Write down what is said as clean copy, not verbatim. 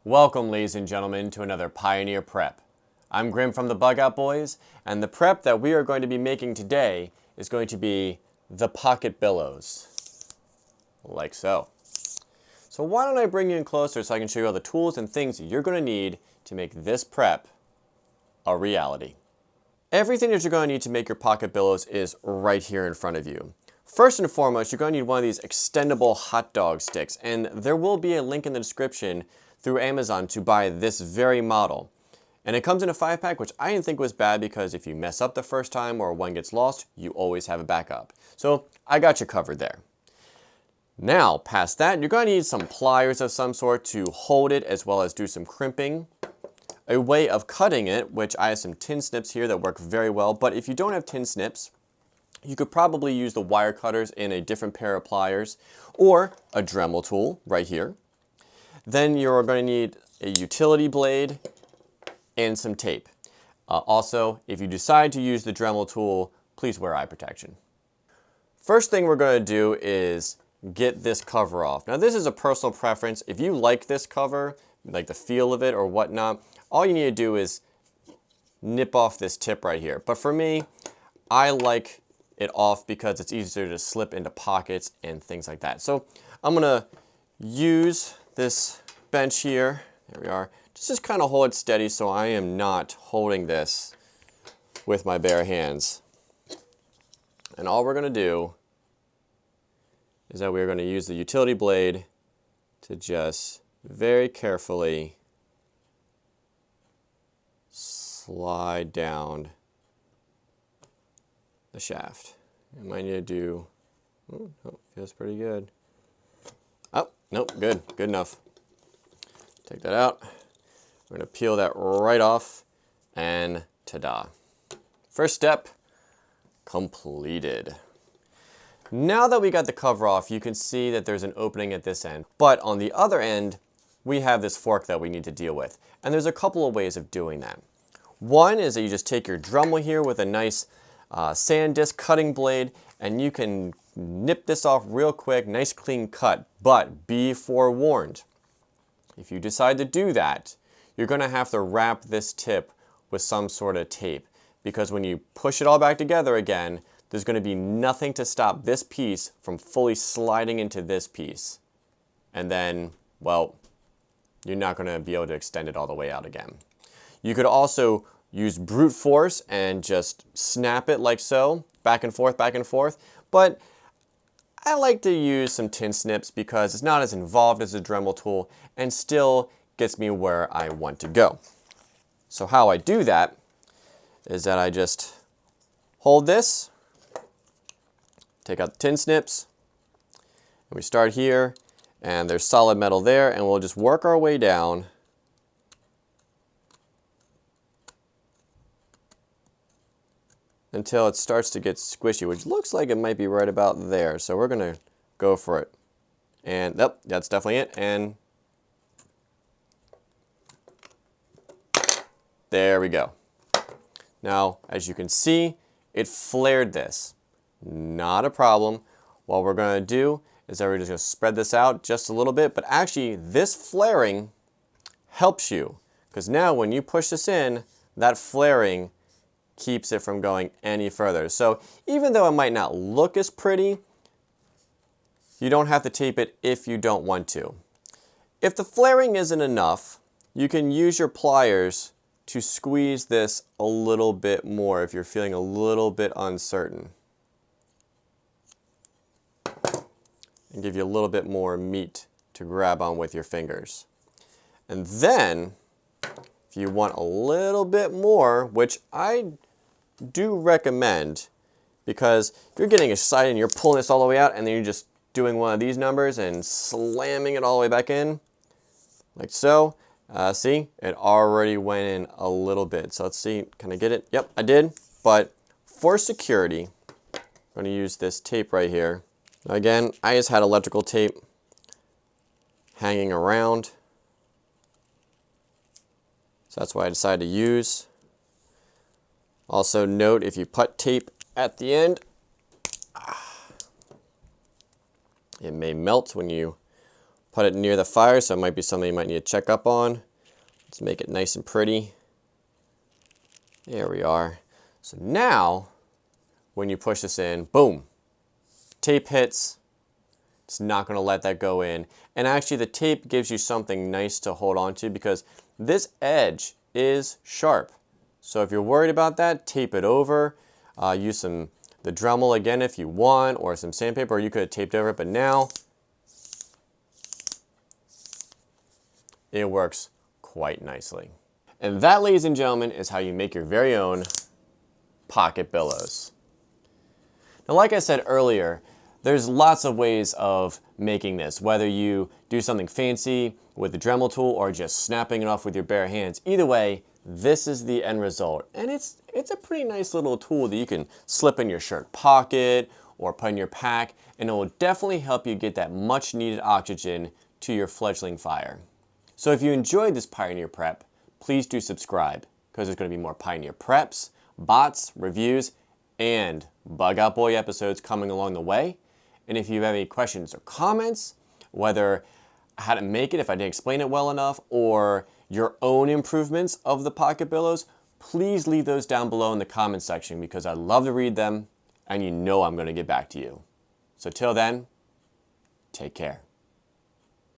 Welcome, ladies and gentlemen, to another Pioneer Prep. I'm Grimm from the Bug Out Boys, and the prep that we are going to be making today is going to be the Pocket Bellows, like so. So why don't I bring you in closer so I can show you all the tools and things that you're going to need to make this prep a reality. Everything that you're going to need to make your Pocket Bellows is right here in front of you. First and foremost, you're going to need one of these extendable hot dog sticks, and there will be a link in the description through Amazon to buy this very model. And it comes in a 5-pack, which I didn't think was bad because if you mess up the first time or one gets lost, you always have a backup. So I got you covered there. Now, past that, you're going to need some pliers of some sort to hold it as well as do some crimping. A way of cutting it, which I have some tin snips here that work very well, but if you don't have tin snips, you could probably use the wire cutters in a different pair of pliers or a Dremel tool right here. Then you're going to need a utility blade and some tape. Also, if you decide to use the Dremel tool, please wear eye protection. First thing we're going to do is get this cover off. Now this is a personal preference. If you like this cover, like the feel of it or whatnot, all you need to do is nip off this tip right here. But for me, I like it off because it's easier to slip into pockets and things like that. So I'm going to use this bench here, there we are, just kind of hold it steady so I am not holding this with my bare hands. And all we're going to do is that we're going to use the utility blade to just very carefully slide down the shaft. You might need to do, oh, feels pretty good. Oh, nope, good enough. Take that out. We're going to peel that right off, and ta-da. First step completed. Now that we got the cover off, you can see that there's an opening at this end. But on the other end, we have this fork that we need to deal with. And there's a couple of ways of doing that. One is that you just take your Dremel here with a nice sand disc cutting blade, and you can nip this off real quick, nice clean cut. But be forewarned, if you decide to do that, you're going to have to wrap this tip with some sort of tape, because when you push it all back together again, there's going to be nothing to stop this piece from fully sliding into this piece. And then, well, you're not going to be able to extend it all the way out again. You could also use brute force and just snap it like so, back and forth, but I like to use some tin snips because it's not as involved as a Dremel tool and still gets me where I want to go. So how I do that is that I just hold this, take out the tin snips, and we start here, and there's solid metal there, and we'll just work our way down until it starts to get squishy, which looks like it might be right about there. So we're going to go for it. And yep, that's definitely it. And there we go. Now, as you can see, it flared this. Not a problem. What we're going to do is that we're just going to spread this out just a little bit. But actually, this flaring helps you, because now when you push this in, that flaring keeps it from going any further. So even though it might not look as pretty, you don't have to tape it if you don't want to. If the flaring isn't enough, you can use your pliers to squeeze this a little bit more if you're feeling a little bit uncertain, and give you a little bit more meat to grab on with your fingers. And then, if you want a little bit more, which I do recommend, because if you're getting excited and you're pulling this all the way out and then you're just doing one of these numbers and slamming it all the way back in, like so, see, it already went in a little bit. So let's see, can I get it? Yep, I did. But for security, I'm going to use this tape right here. Again, I just had electrical tape hanging around, so that's what I decided to use. Also note, if you put tape at the end, it may melt when you put it near the fire, so it might be something you might need to check up on. Let's make it nice and pretty. There we are. So now, when you push this in, boom, tape hits. It's not going to let that go in. And actually the tape gives you something nice to hold on to because this edge is sharp. So if you're worried about that, tape it over. Use the Dremel again if you want, or some sandpaper, or you could have taped over it, but now it works quite nicely. And that, ladies and gentlemen, is how you make your very own Pocket Bellows. Now, like I said earlier, there's lots of ways of making this, whether you do something fancy with the Dremel tool or just snapping it off with your bare hands. Either way, this is the end result. And it's a pretty nice little tool that you can slip in your shirt pocket or put in your pack, and it will definitely help you get that much needed oxygen to your fledgling fire. So if you enjoyed this Pioneer Prep, please do subscribe, because there's going to be more Pioneer Preps, bots, reviews, and Bug Out Boy episodes coming along the way. And if you have any questions or comments, whether how to make it, if I didn't explain it well enough, or your own improvements of the Pocket Bellows, please leave those down below in the comment section because I love to read them and you know I'm going to get back to you. So till then, take care.